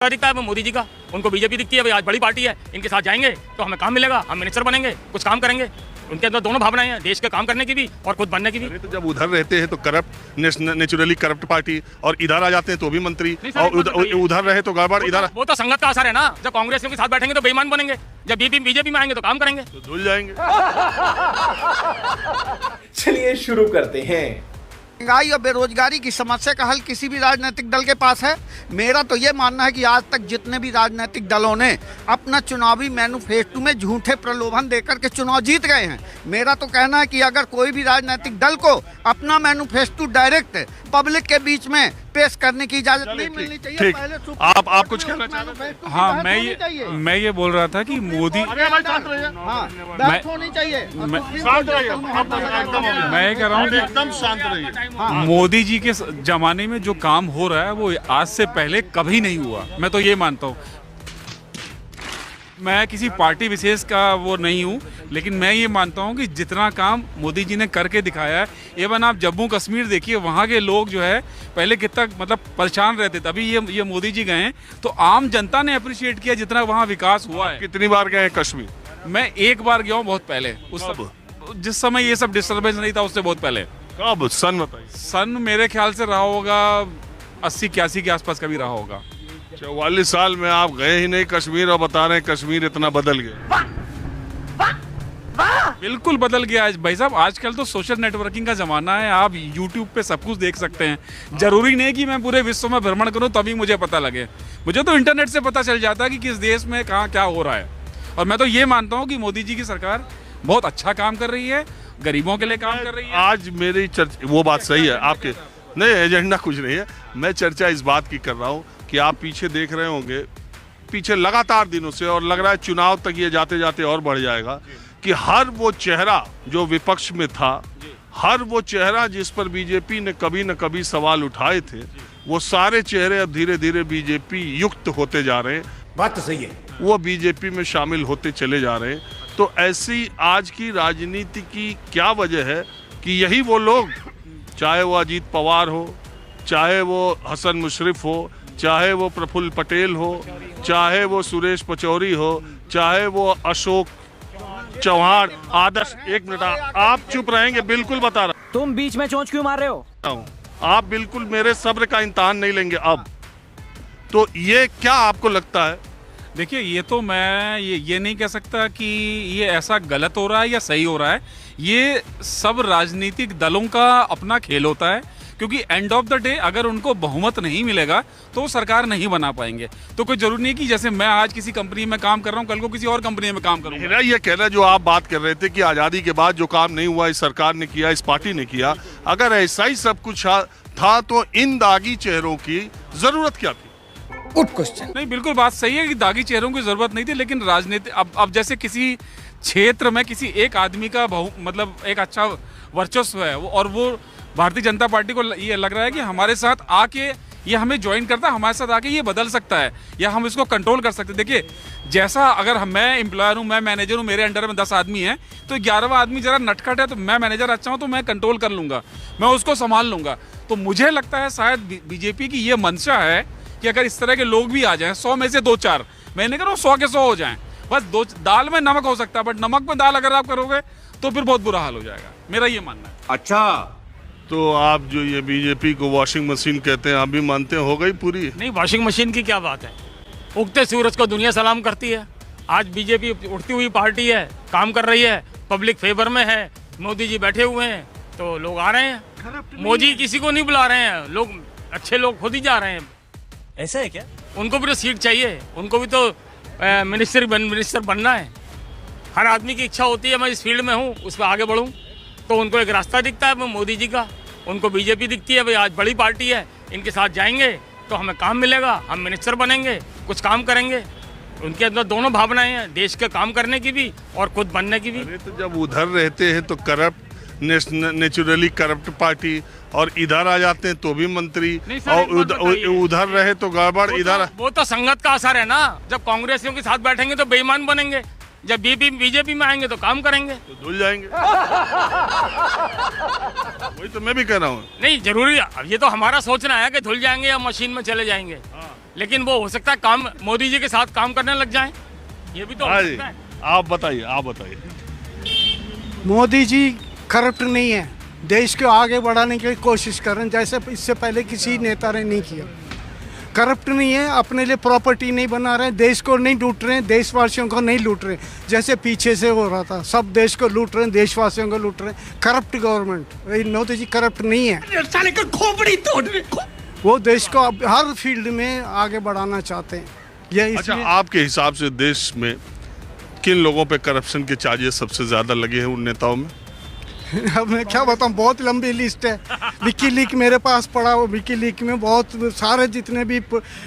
दिखता है वो मोदी जी का, उनको बीजेपी दिखती है भाई आज बड़ी पार्टी है, इनके साथ जाएंगे तो हमें काम मिलेगा, हम मिनिस्टर बनेंगे, कुछ काम करेंगे। उनके अंदर दोनों भावनाएं हैं, देश के काम करने की भी और खुद बनने की भी। तो जब उधर रहते हैं तो करप्ट, नेचुरली करप्ट पार्टी, और इधर आ जाते हैं तो भी मंत्री, और उधर रहे तो गड़बड़। इधर वो तो संगत का असर है ना, जब कांग्रेस के साथ बैठेंगे तो बेईमान बनेंगे, जब बीजेपी में आएंगे तो काम करेंगे, तो धुल जाएंगे। चलिए शुरू करते हैं। महंगाई और बेरोजगारी की समस्या का हल किसी भी राजनीतिक दल के पास है? मेरा तो ये मानना है कि आज तक जितने भी राजनीतिक दलों ने अपना चुनावी मैनिफेस्टो में झूठे प्रलोभन देकर के चुनाव जीत गए हैं। मेरा तो कहना है कि अगर कोई भी राजनीतिक दल को अपना मैनिफेस्टो डायरेक्ट पब्लिक के बीच में पेश करने की इजाजत नहीं मिलनी चाहिए। ठीक, पहले आप कुछ कहना चाह रहे थे? हाँ, मैं ये बोल रहा था कि मोदी, होनी चाहिए। मैं ये कह रहा हूँ कि एकदम शांत रहिए। मोदी जी के जमाने में जो काम हो रहा है वो आज से पहले कभी नहीं हुआ। मैं तो ये मानता हूँ, मैं किसी पार्टी विशेष का वो नहीं हूँ, लेकिन मैं ये मानता हूँ कि जितना काम मोदी जी ने करके दिखाया है, एवं आप जम्मू कश्मीर देखिए, वहाँ के लोग जो है पहले कितना मतलब परेशान रहते थे, अभी ये मोदी जी गए हैं तो आम जनता ने अप्रिशिएट किया जितना वहाँ विकास हुआ है। कितनी बार गए हैं कश्मीर? मैं एक बार गया हूँ, बहुत पहले, जिस समय ये सब डिस्टर्बेंस नहीं था उससे बहुत पहले। कब? सन बताइए। सन मेरे ख्याल से रहा होगा 80-81 के आसपास का भी रहा होगा। 44 साल में आप गए ही नहीं कश्मीर और बता रहे हैं कश्मीर इतना बदल गया। बिल्कुल बदल गया है भाई साहब। आजकल तो सोशल नेटवर्किंग का जमाना है, आप YouTube पे सब कुछ देख सकते हैं। जरूरी नहीं कि मैं पूरे विश्व में भ्रमण करूं तभी मुझे पता लगे, मुझे तो इंटरनेट से पता चल जाता है कि किस देश में कहाँ क्या हो रहा है। और मैं तो ये मानता हूँ कि मोदी जी की सरकार बहुत अच्छा काम कर रही है, गरीबों के लिए काम कर रही है। आज मेरी चर्चा, वो बात सही है आपके, नहीं एजेंडा कुछ नहीं है, मैं चर्चा इस बात की कर रहा हूँ कि आप पीछे देख रहे होंगे, पीछे लगातार दिनों से, और लग रहा है चुनाव तक ये जाते जाते और बढ़ जाएगा, कि हर वो चेहरा जो विपक्ष में था, हर वो चेहरा जिस पर बीजेपी ने कभी न कभी सवाल उठाए थे, वो सारे चेहरे अब धीरे धीरे बीजेपी युक्त होते जा रहे हैं। बात तो सही है, वो बीजेपी में शामिल होते चले जा रहे हैं। तो ऐसी आज की राजनीति की क्या वजह है कि यही वो लोग, चाहे वो अजीत पवार हो, चाहे वो हसन मुशर्रफ हो, चाहे वो प्रफुल्ल पटेल हो, चाहे वो सुरेश पचौरी हो, चाहे वो अशोक चौहान, आदर्श, एक मिनट आप चुप रहेंगे, बिल्कुल बता रहा तुम बीच में चोंच क्यों मार रहे हो? हूँ, आप बिल्कुल मेरे सब्र का इम्तिहान नहीं लेंगे अब। तो ये क्या आपको लगता है? देखिए, ये तो मैं ये नहीं कह सकता कि ये ऐसा गलत हो रहा है या सही हो रहा है। ये सब राजनीतिक दलों का अपना खेल होता है, क्योंकि एंड ऑफ द डे अगर उनको बहुमत नहीं मिलेगा तो वो सरकार नहीं बना पाएंगे। तो कोई जरूरी नहीं कि जैसे मैं आज किसी कंपनी में काम कर रहा हूँ, कल को किसी और कंपनी में काम करूँगा। मेरा ये कहना, जो आप बात कर रहे थे कि आज़ादी के बाद जो काम नहीं हुआ इस सरकार ने किया, इस पार्टी ने किया, अगर ऐसा ही सब कुछ था तो इन दागी चेहरों की जरूरत क्या थी? Good question. नहीं, बिल्कुल बात सही है कि दागी चेहरों की जरूरत नहीं थी, लेकिन राजनीति अब जैसे किसी क्षेत्र में किसी एक आदमी का मतलब एक अच्छा वर्चस्व है, और वो भारतीय जनता पार्टी को ये लग रहा है कि हमारे साथ आके ये हमें ज्वाइन करता है, हमारे साथ आके ये बदल सकता है या हम इसको कंट्रोल कर सकते हैं। देखिए, जैसा अगर मैं एम्प्लॉयर हूँ, मैं मैनेजर हूँ, मेरे अंडर में 10 आदमी हैं, तो 11वां आदमी जरा नटखट है तो मैं मैनेजर अच्छा हूँ तो मैं कंट्रोल कर लूँगा, मैं उसको संभाल लूँगा। तो मुझे लगता है शायद बीजेपी की ये मंशा है कि अगर इस तरह के लोग भी आ जाएं, 100 में से 2-4, मैं नहीं कह रहा हूँ 100 के 100 हो जाएं, बस दाल में नमक हो सकता है, बट नमक में दाल अगर आप करोगे तो फिर बहुत बुरा हाल हो जाएगा, मेरा ये मानना है। अच्छा, तो आप जो ये बीजेपी को वॉशिंग मशीन कहते हैं, आप भी मानते हैं हो गई पूरी? नहीं, वॉशिंग मशीन की क्या बात है, उगते सूरज को दुनिया सलाम करती है। आज बीजेपी उठती हुई पार्टी है, काम कर रही है, पब्लिक फेवर में है, मोदी जी बैठे हुए हैं तो लोग आ रहे हैं। मोदी किसी को नहीं बुला रहे हैं, लोग अच्छे लोग खुद ही जा रहे हैं। ऐसा है क्या? उनको भी तो सीट चाहिए, उनको भी तो मिनिस्टर बनना है। हर आदमी की इच्छा होती है मैं इस फील्ड में हूँ, उस पर आगे बढ़ूँ, तो उनको एक रास्ता दिखता है वो मोदी जी का, उनको बीजेपी दिखती है भाई आज बड़ी पार्टी है, इनके साथ जाएंगे तो हमें काम मिलेगा, हम मिनिस्टर बनेंगे, कुछ काम करेंगे। उनके अंदर दोनों भावनाएं हैं, देश के काम करने की भी और खुद बनने की भी। अरे तो जब उधर रहते हैं तो करप्ट, नेचुरली करप्ट पार्टी, और इधर आ जाते हैं तो भी मंत्री, और उधर रहे तो गड़बड़। इधर वो तो संगत का असर है ना, जब कांग्रेसियों के साथ बैठेंगे तो बेईमान बनेंगे, जब बीजेपी में आएंगे तो काम करेंगे, तो धुल जाएंगे। वही तो मैं भी कह रहा हूँ। नहीं जरूरी, अब ये तो हमारा सोचना है कि धुल जाएंगे या मशीन में चले जाएंगे। लेकिन वो हो सकता है काम मोदी जी के साथ काम करने लग जाएं, ये भी तो हो हाँ जी, सकता है। आप बताइए मोदी जी करप्ट नहीं है, देश को आगे बढ़ाने की कोशिश कर रहे हैं, जैसे इससे पहले किसी नेता ने नहीं किया। करप्ट नहीं है, अपने लिए प्रॉपर्टी नहीं बना रहे, देश को नहीं लूट रहे, देशवासियों को नहीं लूट रहे, जैसे पीछे से हो रहा था। सब देश को लूट रहे हैं, देशवासियों को लूट रहे हैं। Corrupt government, Modi ji corrupt नहीं है। साले का खोपड़ी तोड़ रहे वो देश को अब हर फील्ड में आगे बढ़ाना चाहते हैं। ये अच्छा, इसलिए आपके हिसाब से देश में किन लोगों पे करप्शन के चार्जेस सबसे ज्यादा लगे हैं उन नेताओं में? अब मैं क्या बताऊं, बहुत लंबी लिस्ट है। विकी लीक मेरे पास पड़ा, वो विकी लीक में बहुत सारे जितने भी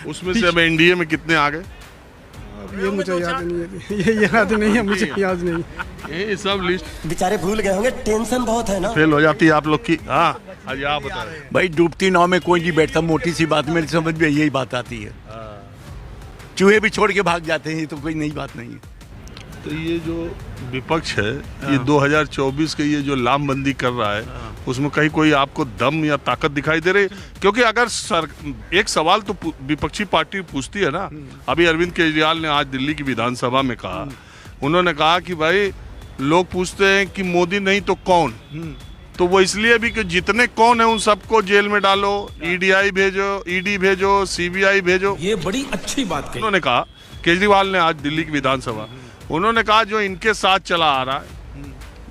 उसमें से अब एनडीए में कितने आ गए? ये मुझे याद नहीं है, ये याद नहीं है, मुझे याद नहीं है। ये सब लिस्ट बेचारे भूल गए होंगे, टेंशन बहुत है ना। फेल हो जाती है आप लोग की। हाँ, आज आप बताएं। भाई डूबती नाव में कोई नहीं बैठता, मोटी सी बात मेरी समझ में यही बात आती है। चूहे भी छोड़ के भाग जाते हैं, तो कोई नई बात नहीं है। तो ये जो विपक्ष है, ये 2024 के ये जो लामबंदी कर रहा है, उसमें कहीं कोई आपको दम या ताकत दिखाई दे रही? क्योंकि अगर एक सवाल तो विपक्षी पार्टी पूछती है ना। अभी अरविंद केजरीवाल ने आज दिल्ली की विधानसभा में कहा, उन्होंने कहा कि भाई लोग पूछते हैं कि मोदी नहीं तो कौन, तो वो इसलिए भी कि जितने कौन है उन सबको जेल में डालो, ईडी भेजो, सीबीआई भेजो। ये बड़ी अच्छी बात कही। उन्होंने कहा, केजरीवाल ने आज दिल्ली की विधानसभा, उन्होंने कहा जो इनके साथ चला आ रहा है,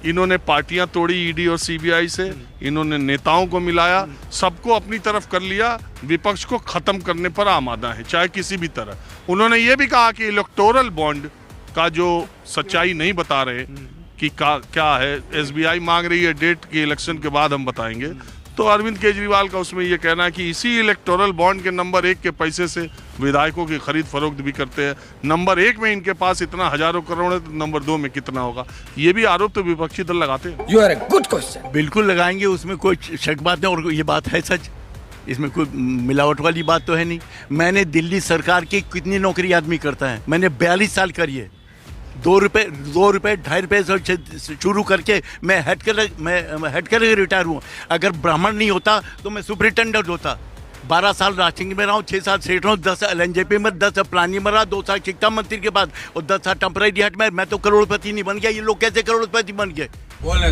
इन्होंने पार्टियां तोड़ी ईडी और सीबीआई से, इन्होंने नेताओं को मिलाया, सबको अपनी तरफ कर लिया, विपक्ष को खत्म करने पर आमादा है, चाहे किसी भी तरह। उन्होंने ये भी कहा कि इलेक्टोरल बॉन्ड का जो सच्चाई नहीं बता रहे कि क्या है, एसबीआई मांग रही है डेट की, इलेक्शन के बाद हम बताएंगे। तो अरविंद केजरीवाल का उसमें ये कहना है कि इसी इलेक्टोरल बॉन्ड के नंबर 1 के पैसे से विधायकों की खरीद फरोख्त भी करते हैं। नंबर 1 में इनके पास इतना हजारों करोड़ है, तो नंबर 2 में कितना होगा? ये भी आरोप तो विपक्षी दल लगाते हैं। You are a good question. बिल्कुल लगाएंगे, उसमें कोई शक बात नहीं। और ये बात है सच, इसमें कोई मिलावट वाली बात तो है नहीं। मैंने दिल्ली सरकार की कितनी नौकरी आदमी करता है, मैंने 42 साल करी है। 2 रुपये 2.5 रुपये से शुरू करके मैं हेड कलर रिटायर हुआ। अगर ब्राह्मण नहीं होता तो मैं सुपरिटेंडेंट होता। 12 साल राजसिंह में रहा हूँ, 6 साल सेठ रहा हूँ, 10 साल एलएनजेपी में, 10 साल प्लानिंग में रहा, 2 साल शिक्षा मंत्री के बाद, और 10 साल टेम्पररी हट में। मैं तो करोड़पति नहीं बन गया, ये लोग कैसे करोड़पति बन गए? बोलने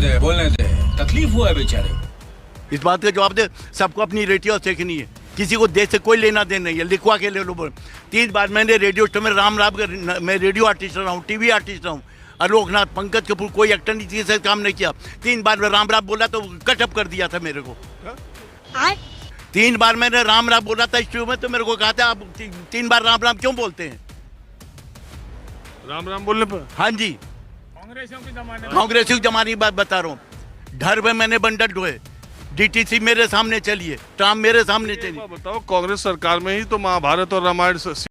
दे, तकलीफ हुआ है बेचारे। इस बात का जवाब दे, सबको अपनी रेटियो सीखनी है, किसी को देश से कोई लेना देना नहीं है, लिखवा के ले लो। 3 बार मैंने रेडियो शो में मैं रेडियो आर्टिस्ट रहा हूँ, टीवी आर्टिस्ट रहा हूँ। आलोकनाथ, पंकज कपूर, कोई एक्टर नहीं किसी से काम नहीं किया। 3 बार मैं राम बोला तो कटअप कर दिया था मेरे को। 3 बार मैंने राम बोला था शो में, तो मेरे को कहा था आप 3 बार राम क्यों बोलते हैं? राम बोलने पर? हाँ जी, कांग्रेसियों की जमाने की बात बता रहा हूँ। डर में मैंने बंडल ढोए, डीटीसी मेरे सामने चलिए, ट्राम मेरे सामने चलिए। बताओ, कांग्रेस सरकार में ही तो महाभारत और रामायण